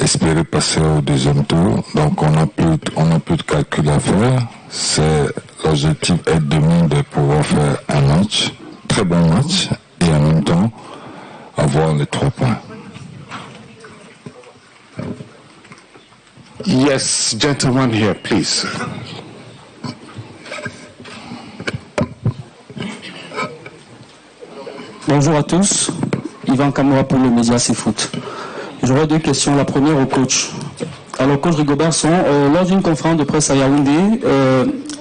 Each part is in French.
espérer passer au deuxième tour. Donc on n'a plus de calcul à faire. L'objectif est demain de pouvoir faire un match, très bon match, et en même temps avoir les 3 points. Yes, gentleman here, please. Bonjour à tous, Yvan Kamora pour le Média C'est Foot. J'aurais 2 questions. La première au coach. Alors, coach Rigobert Song, lors d'une conférence de presse à Yaoundé,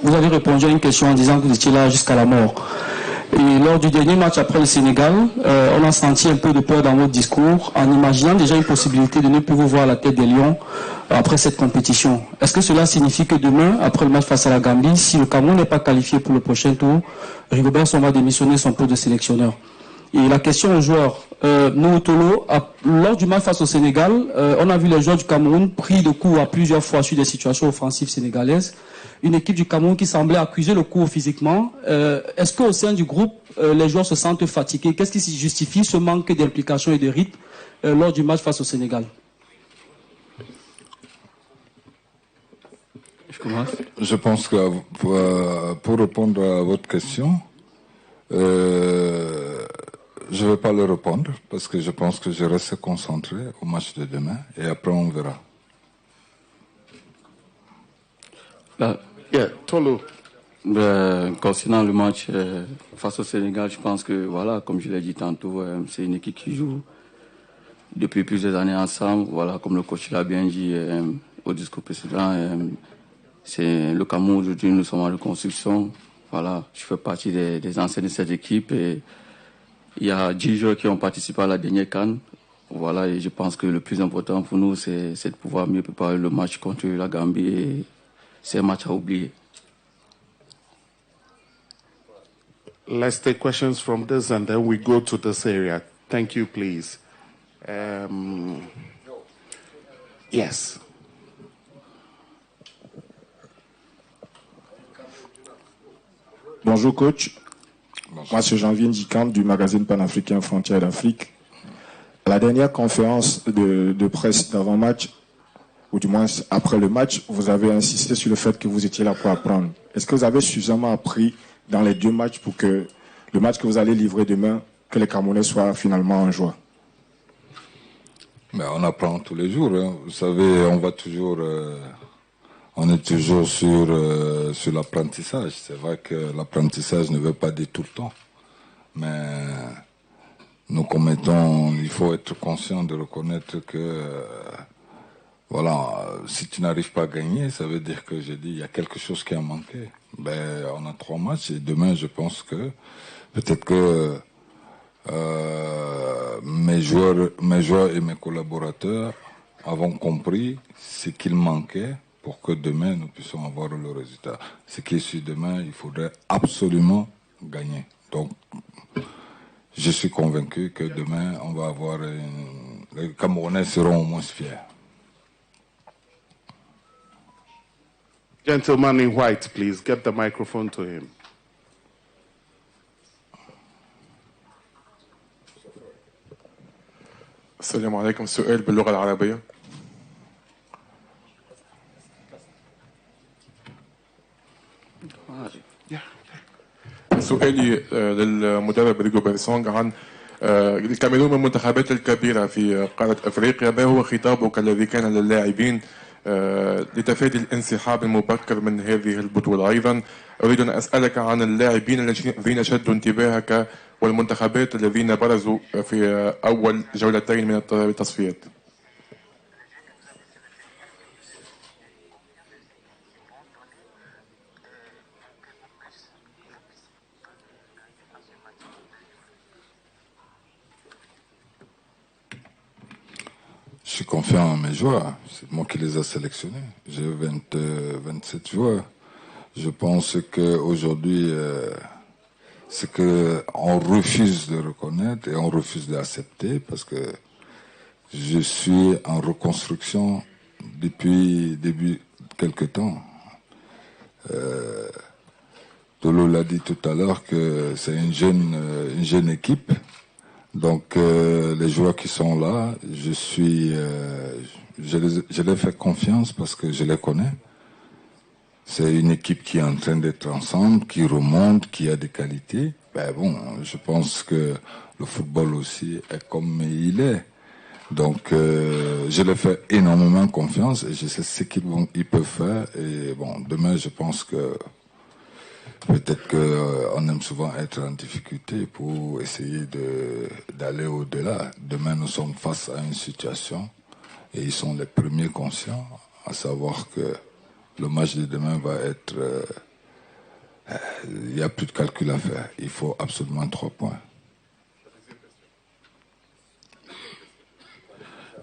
vous avez répondu à une question en disant que vous étiez là jusqu'à la mort. Et lors du dernier match après le Sénégal, on a senti un peu de peur dans votre discours en imaginant déjà une possibilité de ne plus vous voir à la tête des Lions après cette compétition. Est-ce que cela signifie que demain, après le match face à la Gambie, si le Cameroun n'est pas qualifié pour le prochain tour, Rigobert Song va démissionner son poste de sélectionneur? Et la question aux joueurs, Nootolo, lors du match face au Sénégal, on a vu les joueurs du Cameroun pris de coups à plusieurs fois sur des situations offensives sénégalaises. Une équipe du Cameroun qui semblait accuser le coup physiquement. Est-ce qu'au sein du groupe, les joueurs se sentent fatigués? Qu'est-ce qui justifie ce manque d'implication et de rythme lors du match face au Sénégal? Je commence. Je pense que pour répondre à votre question, je ne vais pas le répondre parce que je pense que je reste concentré au match de demain et après on verra. Tolo. Concernant le match face au Sénégal, je pense que, voilà, comme je l'ai dit tantôt, c'est une équipe qui joue depuis plusieurs années ensemble. Voilà, comme le coach l'a bien dit au discours précédent, c'est le Cameroun aujourd'hui, nous sommes en reconstruction. Voilà, je fais partie des anciens de cette équipe et il y a 10 joueurs qui ont participé à la dernière CAN. Voilà, et je pense que le plus important pour nous, c'est de pouvoir mieux préparer le match contre la Gambie. Et c'est un match à oublier. Let's take questions from this and then we go to this area. Thank you, please. Yes. Bonjour coach. Bonjour. Moi c'est Janvier Ndjikan du magazine panafricain Frontières d'Afrique. À la dernière conférence de presse d'avant-match, ou du moins après le match, vous avez insisté sur le fait que vous étiez là pour apprendre. Est-ce que vous avez suffisamment appris dans les 2 matchs pour que le match que vous allez livrer demain, que les Camerounais soient finalement en joie? Mais on apprend tous les jours. Hein. Vous savez, on est toujours sur l'apprentissage. C'est vrai que l'apprentissage ne veut pas dire tout le temps. Mais nous commettons, il faut être conscient de reconnaître que, voilà, si tu n'arrives pas à gagner, ça veut dire que j'ai dit, il y a quelque chose qui a manqué. Ben, on a 3 matchs et demain, je pense que peut-être que mes joueurs et mes collaborateurs avons compris ce qu'il manquait pour que demain, nous puissions avoir le résultat. Ce qui est sur demain, il faudrait absolument gagner. Donc, je suis convaincu que demain, on va avoir les Camerounais seront au moins fiers. Gentleman in white, please. Get the microphone to him. السلام عليكم. سؤال باللغة العربية. سؤالي للمدرب ريجو بيرسونج عن الكاميرون من المنتخبات الكبيرة في قارة أفريقيا. ما هو خطابك الذي كان للاعبين لتفادي الانسحاب المبكر من هذه البطولة؟ أيضا أريد أن أسألك عن اللاعبين الذين شدوا انتباهك والمنتخبات الذين برزوا في أول جولتين من التصفيات. Je suis confiant en mes joueurs. C'est moi qui les ai sélectionnés. J'ai 27 joueurs. Je pense qu'aujourd'hui, c'est qu'on refuse de reconnaître et on refuse d'accepter parce que je suis en reconstruction depuis quelque temps. Tolo l'a dit tout à l'heure que c'est une jeune équipe Donc les joueurs qui sont là, je les fais confiance parce que je les connais. C'est une équipe qui est en train d'être ensemble, qui remonte, qui a des qualités. Ben bon, je pense que le football aussi est comme il est. Donc je les fais énormément confiance et je sais ce qu'ils peuvent faire. Et bon, demain je pense que peut-être qu'on aime souvent être en difficulté pour essayer d'aller au-delà. Demain nous sommes face à une situation et ils sont les premiers conscients, à savoir que le match de demain va être... il n'y a plus de calcul à faire. Il faut absolument 3 points.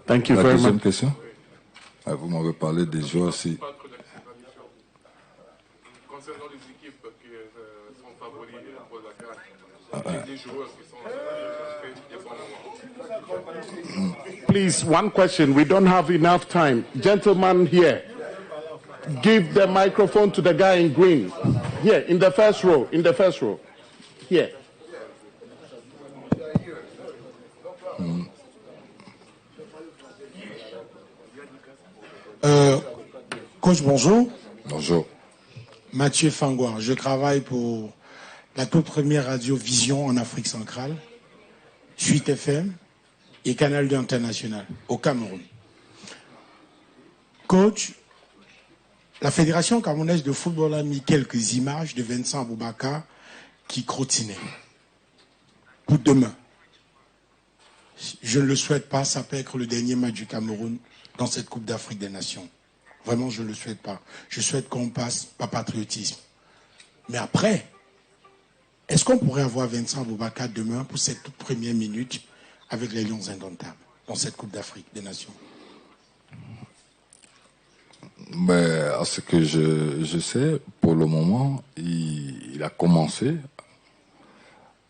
Thank you La very deuxième much. question? Vous m'avez parlé des joueurs aussi. Concernant les équipes qui sont favoris pour la CAN, les joueurs qui sont faits des bons moments. Please, one question. We don't have enough time. Gentleman here, give the microphone to the guy in green. Here, in the first row. In the first row. Here. Coach, bonjour. Bonjour. Mathieu Fangouin. Je travaille pour la toute première radio Vision en Afrique centrale, Suite FM et Canal 2 International au Cameroun. Coach, la Fédération camerounaise de football a mis quelques images de Vincent Aboubakar qui crottinait. Pour demain. Je ne le souhaite pas, ça peut être le dernier match du Cameroun dans cette Coupe d'Afrique des Nations. Vraiment, je ne le souhaite pas. Je souhaite qu'on passe par patriotisme. Mais après, est-ce qu'on pourrait avoir Vincent Aboubakar demain pour cette toute première minute avec les Lions indomptables dans cette Coupe d'Afrique des Nations? Mais à ce que je sais, pour le moment, il a commencé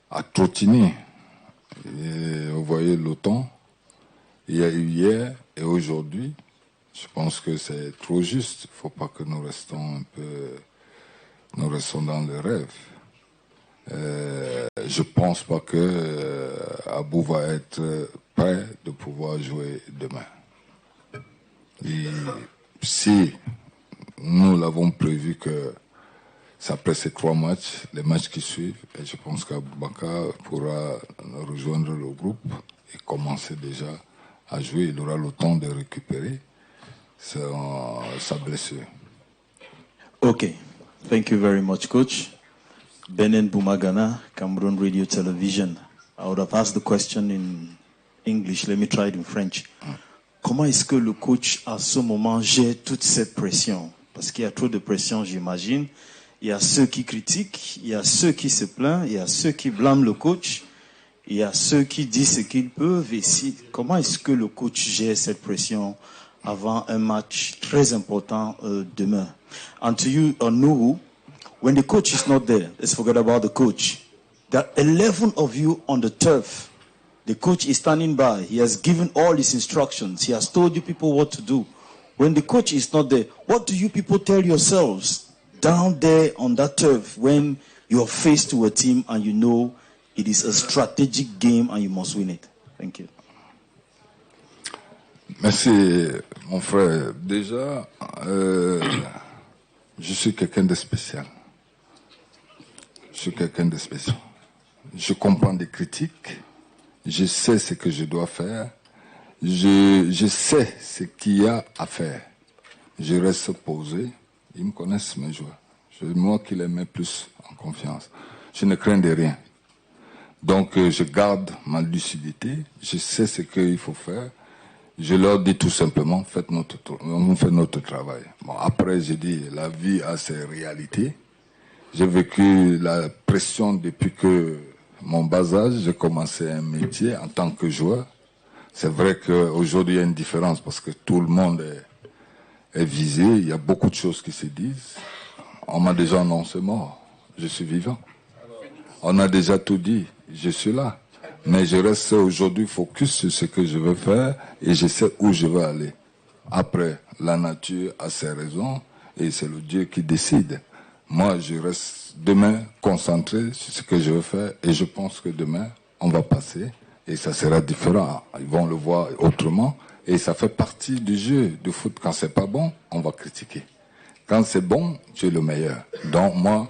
à trottiner. Et vous voyez le temps, il y a eu hier et aujourd'hui. Je pense que c'est trop juste. Il ne faut pas que nous restons dans le rêve. Je ne pense pas que Abou va être prêt de pouvoir jouer demain. Et si nous l'avons prévu que c'est après ces 3 matchs, les matchs qui suivent, et je pense qu'Aboubacar pourra rejoindre le groupe et commencer déjà à jouer. Il aura le temps de récupérer sa blessure. Okay, thank you very much, Coach. Benen Bumagana, Cameroon Radio Television. I would have asked the question in English. Let me try it in French. Comment est-ce que le coach, à ce moment, gère toute cette pression? Parce qu'il y a trop de pression, j'imagine. Il y a ceux qui critiquent, il y a ceux qui se plaignent, il y a ceux qui blâment le coach, il y a ceux qui disent ce qu'ils peuvent. Et comment est-ce que le coach gère cette pression avant un match très important demain? And to you, Nuhu, when the coach is not there, let's forget about the coach. There are 11 of you on the turf. The coach is standing by. He has given all his instructions. He has told you people what to do. When the coach is not there, what do you people tell yourselves down there on that turf when you are faced to a team and you know it is a strategic game and you must win it? Thank you. Merci, mon frère. Déjà, je suis quelqu'un de spécial. Je suis quelqu'un de spécial. Je comprends des critiques. Je sais ce que je dois faire. Je sais ce qu'il y a à faire. Je reste posé. Ils me connaissent, mes joueurs. C'est moi qui les mets plus en confiance. Je ne crains de rien. Donc, je garde ma lucidité. Je sais ce qu'il faut faire. Je leur dis tout simplement, on fait notre travail. Bon, après, je dis, la vie a ses réalités. J'ai vécu la pression depuis que mon bas âge, j'ai commencé un métier en tant que joueur. C'est vrai qu'aujourd'hui, il y a une différence parce que tout le monde est visé. Il y a beaucoup de choses qui se disent. On m'a déjà annoncé mort. Je suis vivant. On a déjà tout dit. Je suis là. Mais je reste aujourd'hui focus sur ce que je veux faire et je sais où je veux aller. Après, la nature a ses raisons et c'est le Dieu qui décide. Moi, je reste demain concentré sur ce que je veux faire et je pense que demain, on va passer Et ça sera différent. Ils vont le voir autrement. Et ça fait partie du jeu de foot. Quand c'est pas bon, on va critiquer. Quand c'est bon, tu es le meilleur. Donc moi,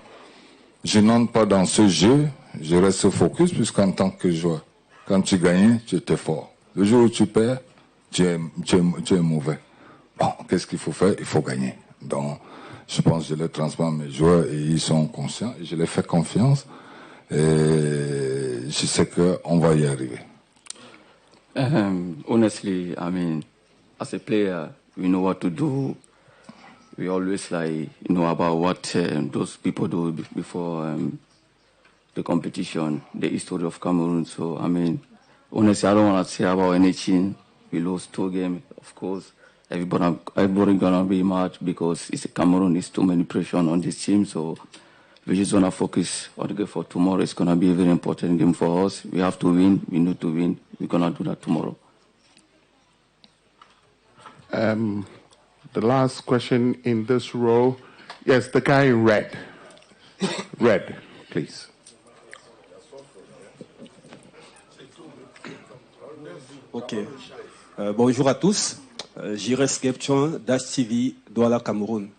je n'entre pas dans ce jeu. Je reste focus puisqu'en tant que joueur, quand tu gagnes, tu étais fort. Le jour où tu perds, tu es mauvais. Bon, qu'est-ce qu'il faut faire? Il faut gagner. Donc, je pense que je les transmets à mes joueurs et ils sont conscients. Et je les fais confiance. Et je sais qu'on va y arriver. Honestly, I mean, as a player, we know what to do. We always know about what those people do before the competition, the history of Cameroon. So, I mean, honestly, I don't want to say about anything. We lost 2 games, of course. Everybody gonna be mad because it's a Cameroon. It's too many pressure on this team. So we just wanna focus on the game for tomorrow. It's gonna be a very important game for us. We have to win. We need to win. We're gonna do that tomorrow. The last question in this row. Yes, the guy in red. Red, please. Ok. Bonjour à tous. Jires Gepchon, Dash TV, Douala, Cameroun.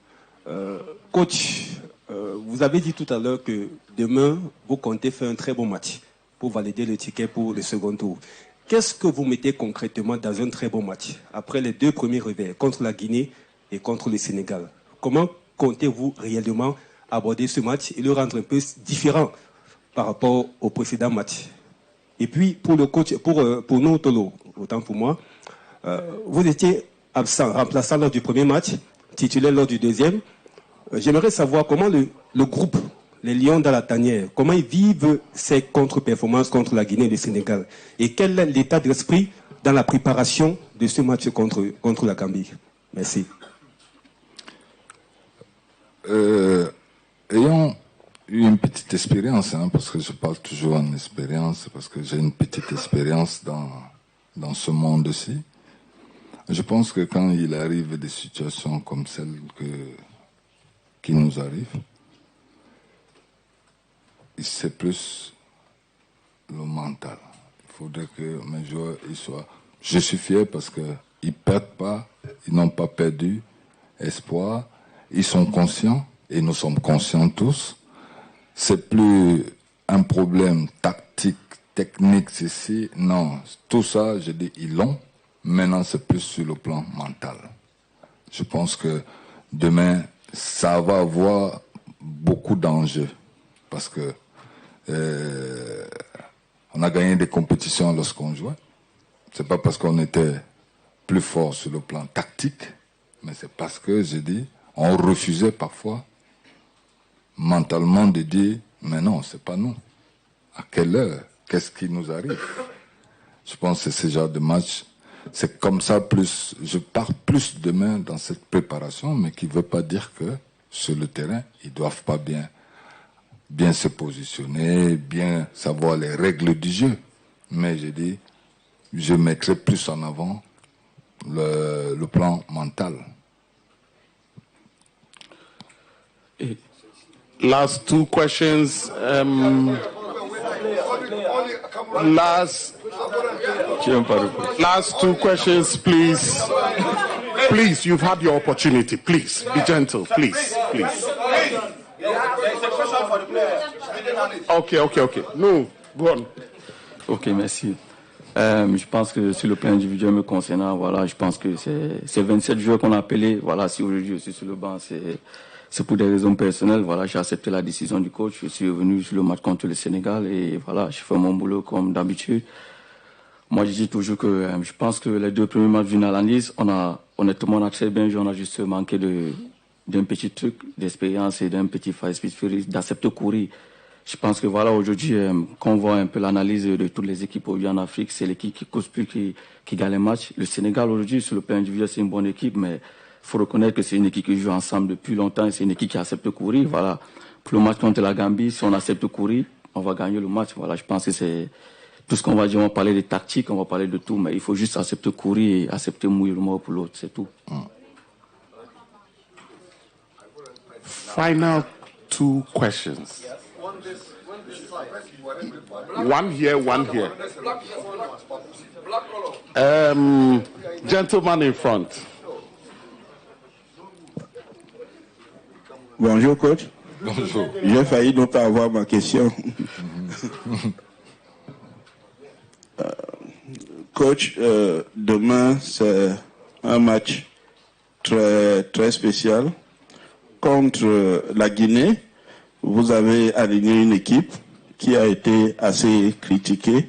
Coach, vous avez dit tout à l'heure que demain, vous comptez faire un très bon match pour valider le ticket pour le second tour. Qu'est-ce que vous mettez concrètement dans un très bon match après les 2 premiers revers contre la Guinée et contre le Sénégal? Comment comptez-vous réellement aborder ce match et le rendre un peu différent par rapport au précédent match? Et puis, pour le coach, pour nous, Tolo, autant pour moi, vous étiez absent, remplaçant lors du premier match, titulaire lors du deuxième. J'aimerais savoir comment le groupe, les Lions dans la tanière, comment ils vivent ces contre-performances contre la Guinée et le Sénégal. Et quel est l'état d'esprit dans la préparation de ce match contre la Gambie? Merci. Ayant eu une petite expérience, parce que je parle toujours en expérience, parce que j'ai une petite expérience dans ce monde-ci. Je pense que quand il arrive des situations comme celle qui nous arrive, c'est plus le mental. Il faudrait que mes joueurs ils soient... Je suis fier parce qu'ils ne perdent pas, ils n'ont pas perdu espoir, ils sont conscients, et nous sommes conscients tous. C'est plus un problème tactique, technique, ceci. Non, tout ça, je dis, ils l'ont. Maintenant, c'est plus sur le plan mental. Je pense que demain, ça va avoir beaucoup d'enjeux. Parce que on a gagné des compétitions lorsqu'on jouait. C'est pas parce qu'on était plus fort sur le plan tactique, mais c'est parce que, je dis, on refusait parfois mentalement de dire, mais non, c'est pas nous. À quelle heure? Qu'est-ce qui nous arrive? Je pense que c'est ce genre de match. C'est comme ça plus, je pars plus demain dans cette préparation, mais qui ne veut pas dire que sur le terrain, ils ne doivent pas bien se positionner, bien savoir les règles du jeu. Mais je dis, je mettrai plus en avant le plan mental. Last 2 questions. Last 2 questions, please. Please, you've had your opportunity. Please, be gentle. Please. Okay. No, go on. Ok, merci. Je pense que sur le plan individuel me concernant, voilà, je pense que c'est 27 joueurs qu'on a appelés. Voilà, si aujourd'hui je suis sur le banc, c'est pour des raisons personnelles. Voilà, j'ai accepté la décision du coach. Je suis revenu sur le match contre le Sénégal et voilà, je fais mon boulot comme d'habitude. Moi, je dis toujours que je pense que les 2 premiers matchs venus à l'analyse, honnêtement, on a très bien joué. On a juste manqué d'un petit truc d'expérience et d'un petit fire speed d'accepter de courir. Je pense que voilà, aujourd'hui, quand on voit un peu l'analyse de toutes les équipes aujourd'hui en Afrique, c'est l'équipe qui cause plus qui gagne les matchs. Le Sénégal, aujourd'hui, sur le plan individuel, c'est une bonne équipe, mais il faut reconnaître que c'est une équipe qui joue ensemble depuis longtemps et c'est une équipe qui accepte de courir. Voilà. Pour le match contre la Gambie, si on accepte de courir, on va gagner le match. Voilà, je pense que c'est tout ce qu'on va dire. On va parler des tactiques, on va parler de tout, mais il faut juste accepter de courir et accepter de mouiller le mot pour l'autre, c'est tout. Final 2 questions. One here, one here. Gentleman in front. Bonjour, coach. Bonjour. J'ai failli ne pas avoir ma question. Coach, demain, c'est un match très, très spécial. Contre la Guinée, vous avez aligné une équipe qui a été assez critiquée.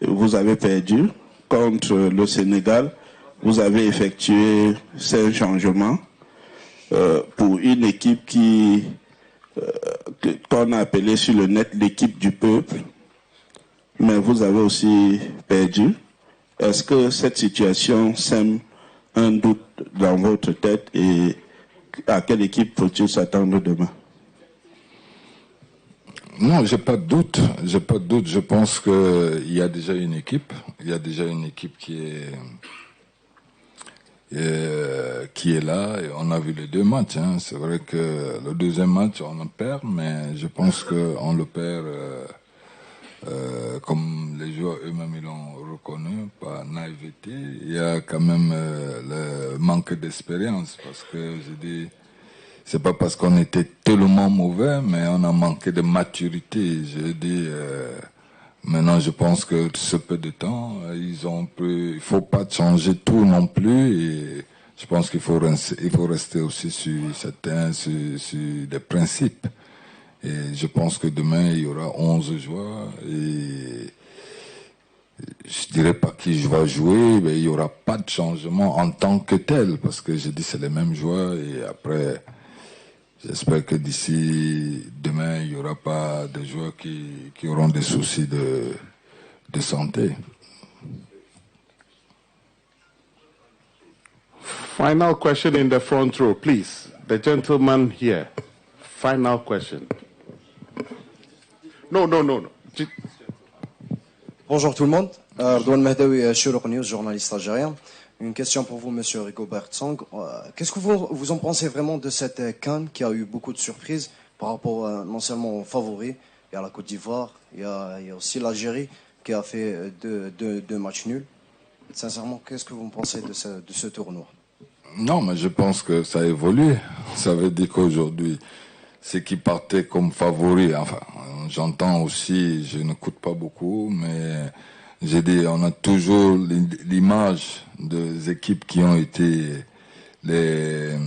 Vous avez perdu. Contre le Sénégal, vous avez effectué 5 changements pour une équipe qu'on a appelée sur le net l'équipe du peuple. Mais vous avez aussi perdu. Est-ce que cette situation sème un doute dans votre tête et à quelle équipe faut-il s'attendre demain? Non, j'ai pas de doute. J'ai pas de doute. Je pense qu'il y a déjà une équipe. Il y a déjà une équipe qui est là. Et on a vu les 2 matchs. Hein. C'est vrai que le deuxième match, on le perd, mais je pense qu'on le perd comme les joueurs eux-mêmes ils l'ont reconnu, par naïveté. Il y a quand même le manque d'expérience, parce que je dis, c'est pas parce qu'on était tellement mauvais, mais on a manqué de maturité. Je dis, maintenant je pense que ce peu de temps, il faut pas changer tout non plus. Et je pense qu'il faut rester aussi sur des principes. Et je pense que demain, il y aura 11 joueurs et je dirais pas qui va jouer, mais il n'y aura pas de changement en tant que tel, parce que je dis c'est les mêmes joueurs et après, j'espère que d'ici demain, il n'y aura pas de joueurs qui auront des soucis de santé. Final question in the front row, please. The gentleman here. Final question. No. Bonjour tout le monde. Ardouane Mahdaoui, Shurouk News, journaliste algérien. Une question pour vous, monsieur Rigobert Song. Qu'est-ce que vous en pensez vraiment de cette CAN qui a eu beaucoup de surprises par rapport non seulement aux favoris, il y a la Côte d'Ivoire, il y a aussi l'Algérie qui a fait deux matchs nuls. Sincèrement, qu'est-ce que vous en pensez de ce tournoi? Non, mais je pense que ça a évolué. Ça veut dire qu'aujourd'hui, ceux qui partaient comme favoris, enfin, j'entends aussi, je n'écoute pas beaucoup, mais j'ai dit, on a toujours l'image des équipes qui ont été les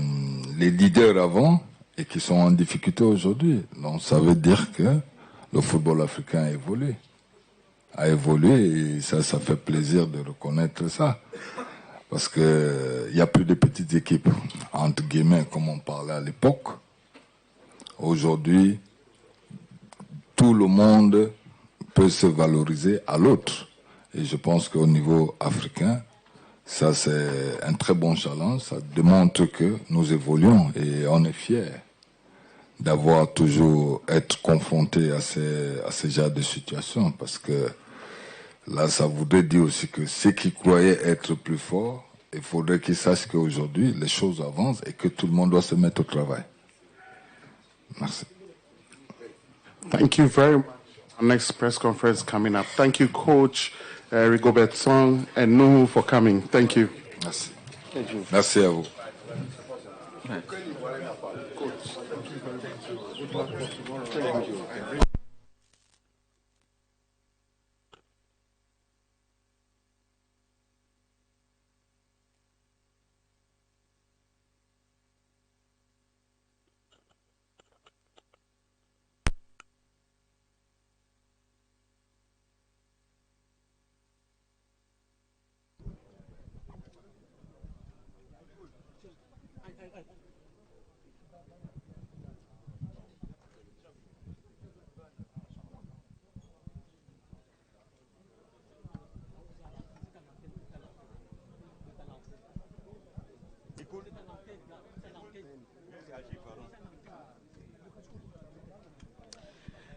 leaders avant et qui sont en difficulté aujourd'hui. Donc ça veut dire que le football africain a évolué et ça fait plaisir de reconnaître ça. Parce que il n'y a plus de petites équipes, entre guillemets, comme on parlait à l'époque. Aujourd'hui, tout le monde peut se valoriser à l'autre. Et je pense qu'au niveau africain, ça c'est un très bon challenge. Ça démontre que nous évoluons et on est fiers d'avoir toujours être confrontés à ces genres de situations. Parce que là, ça voudrait dire aussi que ceux qui croyaient être plus forts, il faudrait qu'ils sachent qu'aujourd'hui, les choses avancent et que tout le monde doit se mettre au travail. Merci. Thank you very much. Our next press conference coming up. Thank you, Coach Rigobert Song and Nuhu for coming. Thank you. Merci. Merci à vous.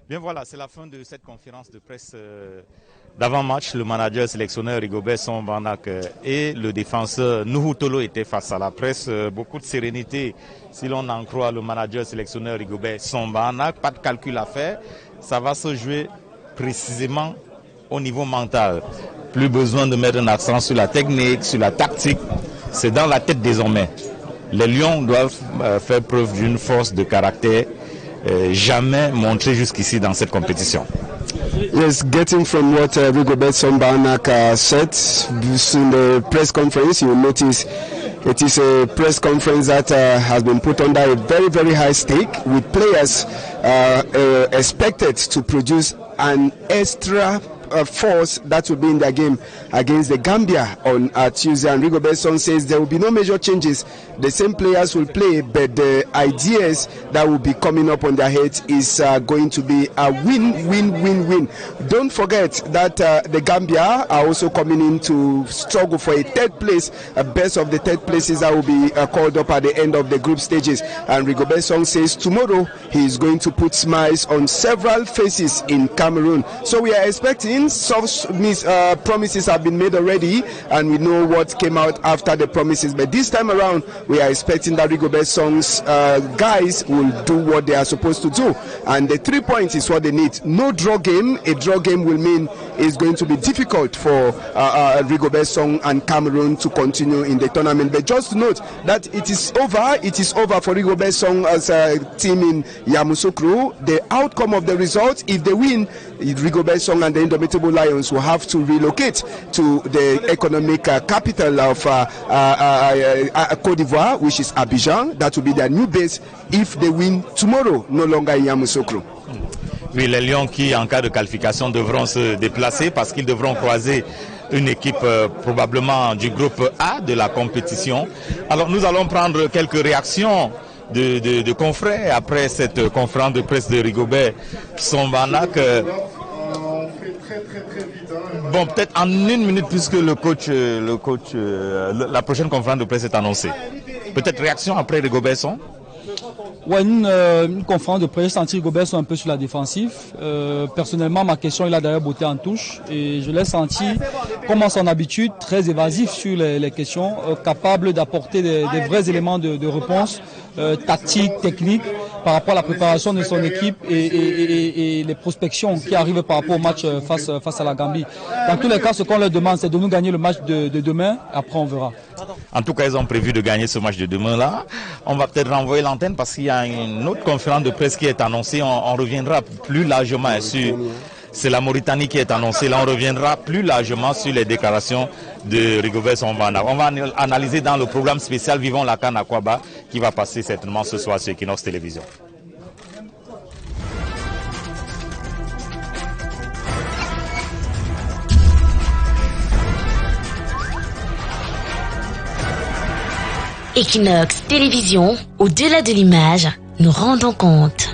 Bien voilà, c'est la fin de cette conférence de presse d'avant-match. Le manager sélectionneur Rigobert Song-Banak et le défenseur Nuhu Tolo étaient face à la presse. Beaucoup de sérénité si l'on en croit le manager sélectionneur Rigobert Song-Banak. Pas de calcul à faire. Ça va se jouer précisément au niveau mental. Plus besoin de mettre un accent sur la technique, sur la tactique. C'est dans la tête désormais. Les Lions doivent faire preuve d'une force de caractère jamais montrée jusqu'ici dans cette compétition. Yes, getting from what Rigobert Song-Banak said in the press conference, you notice it is a press conference that has been put under a very, very high stake, with players expected to produce an extra force that will be in their game against the Gambia on Tuesday. And Rigobert Song says there will be no major changes. The same players will play, but the ideas that will be coming up on their heads is going to be a win-win-win-win. Don't forget that the Gambia are also coming in to struggle for a third place, a best of the third places that will be called up at the end of the group stages. And Rigobert Song says tomorrow he is going to put smiles on several faces in Cameroon. So we are expecting soft promises have been made already, and we know what came out after the promises. But this time around, we are expecting that Rigobert Song's guys will do what they are supposed to do. And the 3 points is what they need. No draw game. A draw game will mean it's going to be difficult for Rigobert Song and Cameroon to continue in the tournament. But just note that it is over. It is over for Rigobert Song as a team in Yamoussoukro. The outcome of the result, if they win, Rigobert Song and the Indomitable Lions will have to relocate to the economic capital of Côte d'Ivoire, which is Abidjan. That will be their new base if they win tomorrow, no longer in Yamoussoukro. Oui, les Lions qui, en cas de qualification, devront se déplacer parce qu'ils devront croiser une équipe probablement du groupe A de la compétition. Alors nous allons prendre quelques réactions de confrères après cette conférence de presse de Rigobert Song-Banak. Bon, peut-être en 1 minute puisque le coach, la prochaine conférence de presse est annoncée. Peut-être réaction après Rigobert Song? Ouais, une conférence de presse senti Rigobert Song un peu sur la défensive. Personnellement, ma question, il a d'ailleurs botté en touche et je l'ai senti, comme à son habitude, très évasif sur les questions, capable d'apporter des vrais éléments de réponse, tactiques, techniques, par rapport à la préparation de son équipe et les prospections qui arrivent par rapport au match face à la Gambie. Dans tous les cas, ce qu'on leur demande, c'est de nous gagner le match de demain. Après, on verra. En tout cas, ils ont prévu de gagner ce match de demain-là. On va peut-être renvoyer l'antenne parce qu'il y a une autre conférence de presse qui est annoncée. On reviendra plus largement sur... C'est la Mauritanie qui est annoncée. Là, on reviendra plus largement sur les déclarations de Rigobert Song-Banak. On va analyser dans le programme spécial Vivons la CAN à Kwaba qui va passer certainement ce soir sur Equinox Télévision. Equinox Télévision, au-delà de l'image, nous rendons compte.